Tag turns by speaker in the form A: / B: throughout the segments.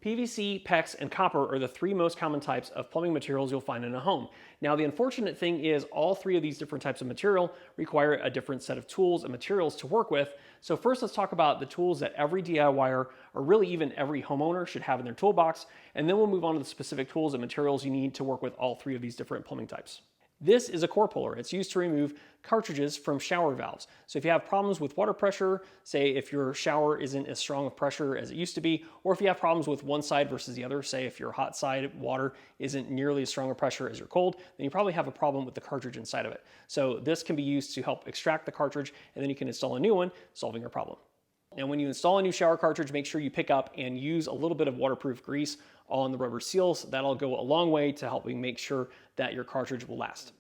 A: PVC, PEX, and copper are the three most common types of plumbing materials you'll find in a home. Now, the unfortunate thing is all three of these different types of material require a different set of tools and materials to work with. So first, let's talk about the tools that every DIYer, or really even every homeowner, should have in their toolbox, and then we'll move on to the specific tools and materials you need to work with all three of these different plumbing types. This is a core puller. It's used to remove cartridges from shower valves. So if you have problems with water pressure, say if your shower isn't as strong of pressure as it used to be, or if you have problems with one side versus the other, say if your hot side water isn't nearly as strong of pressure as your cold, then you probably have a problem with the cartridge inside of it. So this can be used to help extract the cartridge, and then you can install a new one, solving your problem. Now, when you install a new shower cartridge, make sure you pick up and use a little bit of waterproof grease on the rubber seals. That'll go a long way to helping make sure that your cartridge will last.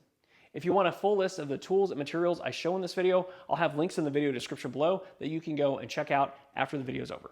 A: If you want a full list of the tools and materials I show in this video, I'll have links in the video description below that you can go and check out after the video is over.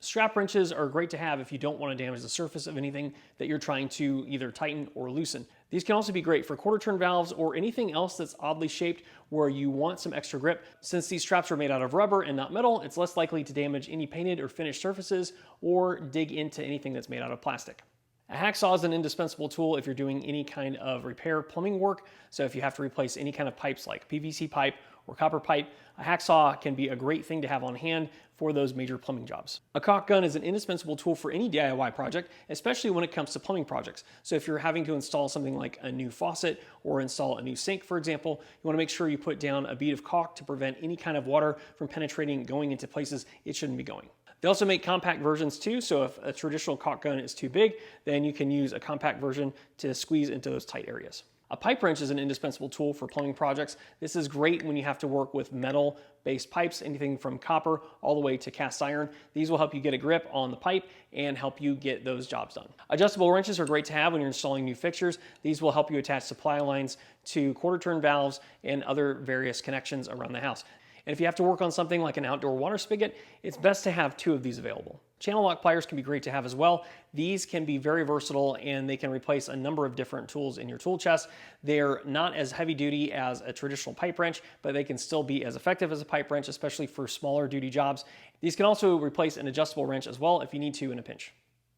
A: Strap wrenches are great to have if you don't want to damage the surface of anything that you're trying to either tighten or loosen. These can also be great for quarter turn valves or anything else that's oddly shaped where you want some extra grip. Since these straps are made out of rubber and not metal, it's less likely to damage any painted or finished surfaces or dig into anything that's made out of plastic. A hacksaw is an indispensable tool if you're doing any kind of repair plumbing work. So if you have to replace any kind of pipes like PVC pipe or copper pipe, a hacksaw can be a great thing to have on hand for those major plumbing jobs. A caulk gun is an indispensable tool for any DIY project, especially when it comes to plumbing projects. So if you're having to install something like a new faucet or install a new sink, for example, you want to make sure you put down a bead of caulk to prevent any kind of water from penetrating, going into places it shouldn't be going. They also make compact versions too, so if a traditional caulk gun is too big, then you can use a compact version to squeeze into those tight areas. A pipe wrench is an indispensable tool for plumbing projects. This is great when you have to work with metal-based pipes, anything from copper all the way to cast iron. These will help you get a grip on the pipe and help you get those jobs done. Adjustable wrenches are great to have when you're installing new fixtures. These will help you attach supply lines to quarter turn valves and other various connections around the house. And if you have to work on something like an outdoor water spigot, it's best to have two of these available. Channel lock pliers can be great to have as well. These can be very versatile and they can replace a number of different tools in your tool chest. They're not as heavy duty as a traditional pipe wrench, but they can still be as effective as a pipe wrench, especially for smaller duty jobs. These can also replace an adjustable wrench as well if you need to in a pinch.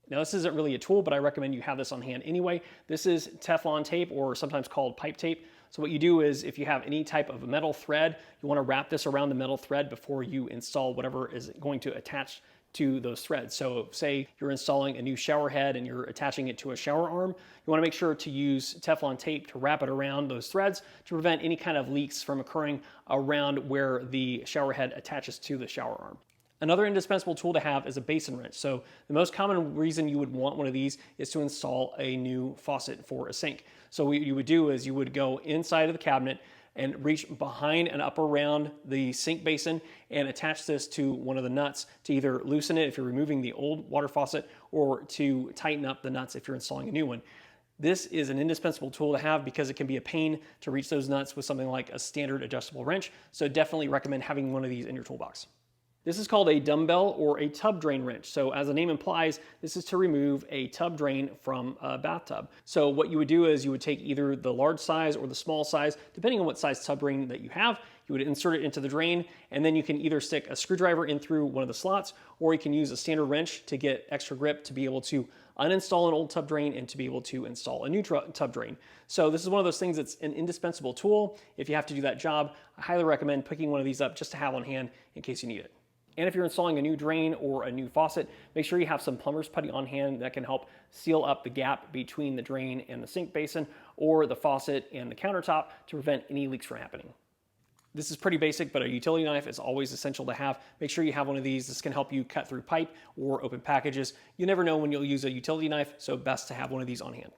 A: Now, this isn't really a tool, but I recommend you have this on hand anyway. This is Teflon tape, or sometimes called pipe tape. So what you do is if you have any type of metal thread, you want to wrap this around the metal thread before you install whatever is going to attach to those threads. So say you're installing a new shower head and you're attaching it to a shower arm, you want to make sure to use Teflon tape to wrap it around those threads to prevent any kind of leaks from occurring around where the shower head attaches to the shower arm. Another indispensable tool to have is a basin wrench. So the most common reason you would want one of these is to install a new faucet for a sink. So what you would do is you would go inside of the cabinet and reach behind and up around the sink basin and attach this to one of the nuts to either loosen it if you're removing the old water faucet or to tighten up the nuts if you're installing a new one. This is an indispensable tool to have because it can be a pain to reach those nuts with something like a standard adjustable wrench. So definitely recommend having one of these in your toolbox. This is called a dumbbell or a tub drain wrench. So as the name implies, this is to remove a tub drain from a bathtub. So what you would do is you would take either the large size or the small size, depending on what size tub drain that you have, you would insert it into the drain, and then you can either stick a screwdriver in through one of the slots, or you can use a standard wrench to get extra grip to be able to uninstall an old tub drain and to be able to install a new tub drain. So this is one of those things that's an indispensable tool. If you have to do that job, I highly recommend picking one of these up just to have on hand in case you need it. And if you're installing a new drain or a new faucet, make sure you have some plumber's putty on hand that can help seal up the gap between the drain and the sink basin or the faucet and the countertop to prevent any leaks from happening. This is pretty basic, but a utility knife is always essential to have. Make sure you have one of these. This can help you cut through pipe or open packages. You never know when you'll use a utility knife, so best to have one of these on hand.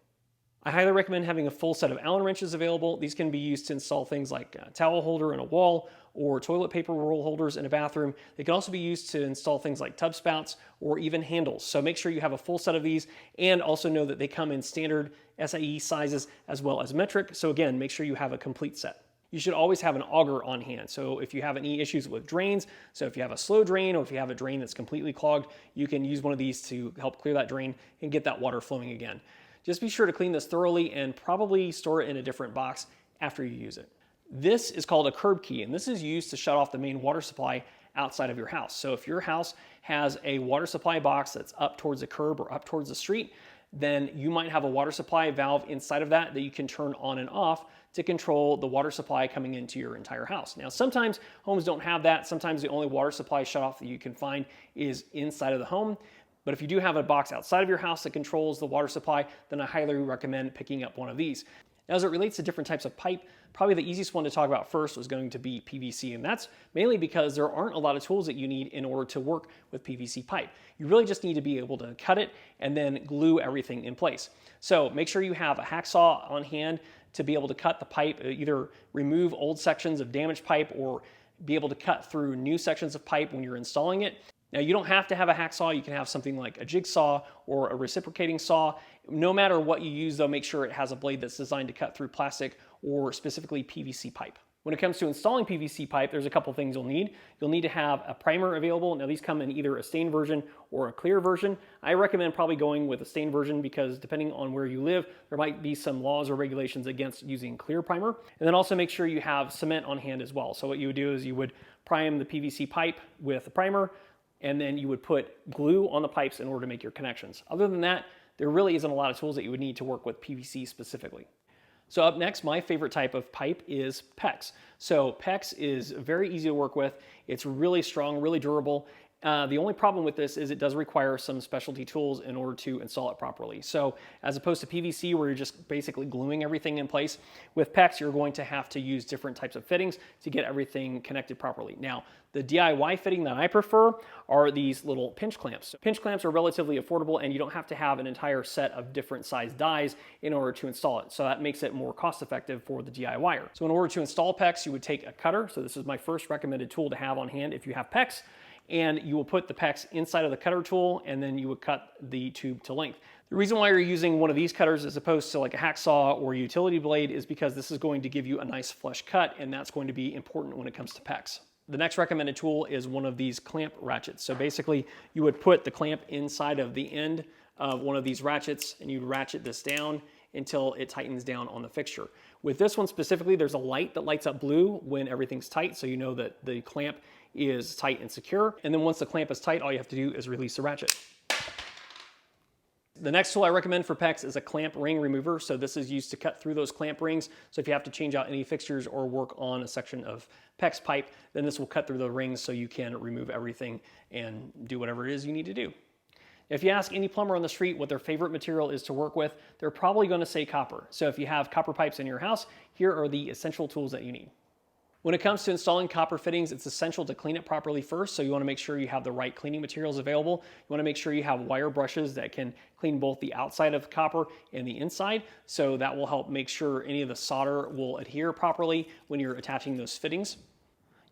A: I highly recommend having a full set of Allen wrenches available. These can be used to install things like a towel holder in a wall or toilet paper roll holders in a bathroom. They can also be used to install things like tub spouts or even handles. So make sure you have a full set of these, and also know that they come in standard SIE sizes as well as metric. So again, make sure you have a complete set. You should always have an auger on hand. So if you have any issues with drains, so if you have a slow drain or if you have a drain that's completely clogged, you can use one of these to help clear that drain and get that water flowing again. Just be sure to clean this thoroughly and probably store it in a different box after you use it. This is called a curb key, and this is used to shut off the main water supply outside of your house. So if your house has a water supply box that's up towards the curb or up towards the street, then you might have a water supply valve inside of that you can turn on and off to control the water supply coming into your entire house. Now, sometimes homes don't have that. Sometimes the only water supply shutoff that you can find is inside of the home. But if you do have a box outside of your house that controls the water supply, then I highly recommend picking up one of these. Now, as it relates to different types of pipe, probably the easiest one to talk about first was going to be PVC, and that's mainly because there aren't a lot of tools that you need in order to work with PVC pipe. You really just need to be able to cut it and then glue everything in place. So make sure you have a hacksaw on hand to be able to cut the pipe, either remove old sections of damaged pipe or be able to cut through new sections of pipe when you're installing it. Now, you don't have to have a hacksaw. You can have something like a jigsaw or a reciprocating saw. No matter what you use, though, make sure it has a blade that's designed to cut through plastic or specifically PVC pipe. When it comes to installing PVC pipe, there's a couple things you'll need. You'll need to have a primer available. Now, these come in either a stained version or a clear version. I recommend probably going with a stained version because depending on where you live, there might be some laws or regulations against using clear primer. And then also make sure you have cement on hand as well. So what you would do is you would prime the PVC pipe with a primer, and then you would put glue on the pipes in order to make your connections. Other than that, there really isn't a lot of tools that you would need to work with PVC specifically. So up next, my favorite type of pipe is PEX. So PEX is very easy to work with. It's really strong, really durable. The only problem with this is it does require some specialty tools in order to install it properly. So as opposed to PVC where you're just basically gluing everything in place, with PEX you're going to have to use different types of fittings to get everything connected properly. Now, the DIY fitting that I prefer are these little pinch clamps. Pinch clamps are relatively affordable and you don't have to have an entire set of different size dies in order to install it. So that makes it more cost effective for the DIYer. So in order to install PEX, you would take a cutter. So this is my first recommended tool to have on hand if you have PEX. And you will put the PEX inside of the cutter tool and then you would cut the tube to length. The reason why you're using one of these cutters as opposed to like a hacksaw or a utility blade is because this is going to give you a nice flush cut, and that's going to be important when it comes to PEX. The next recommended tool is one of these clamp ratchets. So basically you would put the clamp inside of the end of one of these ratchets and you'd ratchet this down until it tightens down on the fixture. With this one specifically, there's a light that lights up blue when everything's tight, so you know that the clamp is tight and secure. And then once the clamp is tight, all you have to do is release the ratchet. The next tool I recommend for PEX is a clamp ring remover. So this is used to cut through those clamp rings. So if you have to change out any fixtures or work on a section of PEX pipe, then this will cut through the rings so you can remove everything and do whatever it is you need to do. If you ask any plumber on the street what their favorite material is to work with, they're probably going to say copper. So if you have copper pipes in your house, here are the essential tools that you need. When it comes to installing copper fittings, it's essential to clean it properly first. So you want to make sure you have the right cleaning materials available. You want to make sure you have wire brushes that can clean both the outside of the copper and the inside. So that will help make sure any of the solder will adhere properly when you're attaching those fittings.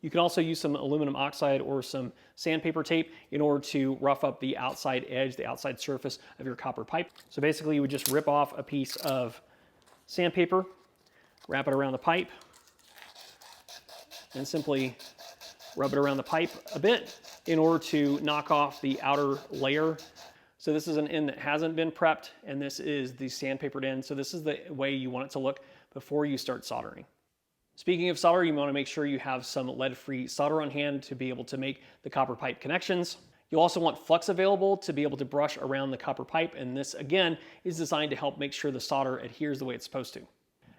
A: You can also use some aluminum oxide or some sandpaper tape in order to rough up the outside edge, the outside surface of your copper pipe. So basically you would just rip off a piece of sandpaper, wrap it around the pipe, and simply rub it around the pipe a bit in order to knock off the outer layer. So this is an end that hasn't been prepped, and this is the sandpapered end. So this is the way you want it to look before you start soldering. Speaking of solder, you want to make sure you have some lead-free solder on hand to be able to make the copper pipe connections. You'll also want flux available to be able to brush around the copper pipe, and this again is designed to help make sure the solder adheres the way it's supposed to.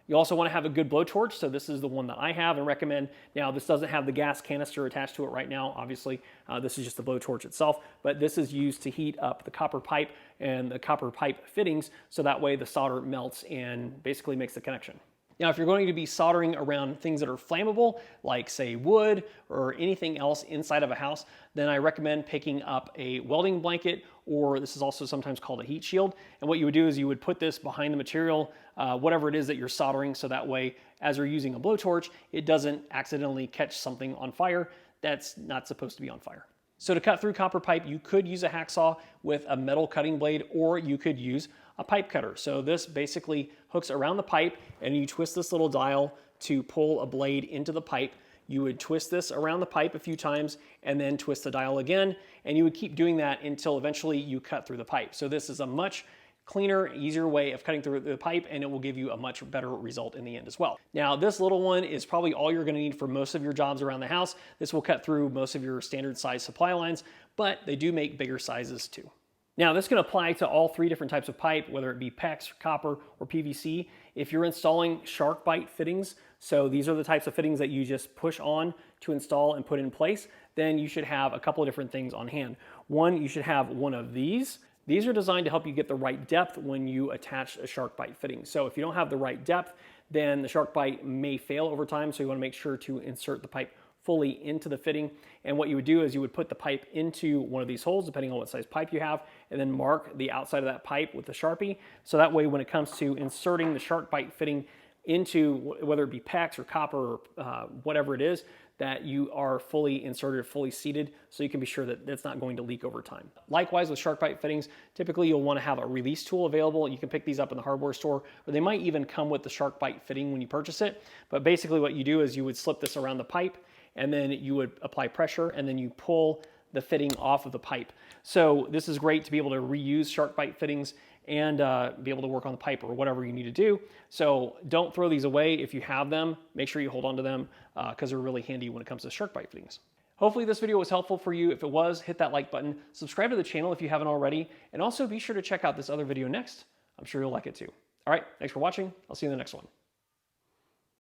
A: You also want to have a good blowtorch, so this is the one that I have and recommend. Now, this doesn't have the gas canister attached to it right now, obviously. This is just the blowtorch itself, but this is used to heat up the copper pipe and the copper pipe fittings, so that way the solder melts and basically makes the connection. Now, if you're going to be soldering around things that are flammable, like say wood or anything else inside of a house, then I recommend picking up a welding blanket, or this is also sometimes called a heat shield. And what you would do is you would put this behind the material, whatever it is that you're soldering, so that way, as you're using a blowtorch, it doesn't accidentally catch something on fire that's not supposed to be on fire. So to cut through copper pipe, you could use a hacksaw with a metal cutting blade, or you could use a pipe cutter. So this basically hooks around the pipe and you twist this little dial to pull a blade into the pipe. You would twist this around the pipe a few times and then twist the dial again, and you would keep doing that until eventually you cut through the pipe. So this is a much cleaner, easier way of cutting through the pipe, and it will give you a much better result in the end as well. Now, this little one is probably all you're gonna need for most of your jobs around the house. This will cut through most of your standard size supply lines, but they do make bigger sizes too. Now, this can apply to all three different types of pipe, whether it be PEX, copper, or PVC. If you're installing SharkBite fittings, so these are the types of fittings that you just push on to install and put in place, then you should have a couple of different things on hand. One, you should have one of these. These are designed to help you get the right depth when you attach a SharkBite fitting. So if you don't have the right depth, then the SharkBite may fail over time, so you wanna make sure to insert the pipe fully into the fitting. And what you would do is you would put the pipe into one of these holes, depending on what size pipe you have, and then mark the outside of that pipe with the Sharpie. So that way, when it comes to inserting the SharkBite fitting into, whether it be PEX or copper or whatever it is, that you are fully inserted, fully seated, so you can be sure that it's not going to leak over time. Likewise with SharkBite fittings, typically you'll want to have a release tool available. You can pick these up in the hardware store, or they might even come with the SharkBite fitting when you purchase it. But basically what you do is you would slip this around the pipe, and then you would apply pressure, and then you pull the fitting off of the pipe. So this is great to be able to reuse SharkBite fittings and be able to work on the pipe or whatever you need to do. So don't throw these away. If you have them, make sure you hold on to them because they're really handy when it comes to SharkBite fittings. Hopefully this video was helpful for you. If it was, hit that like button, subscribe to the channel if you haven't already, and also be sure to check out this other video next. I'm sure you'll like it too. All right, thanks for watching. I'll see you in the next one.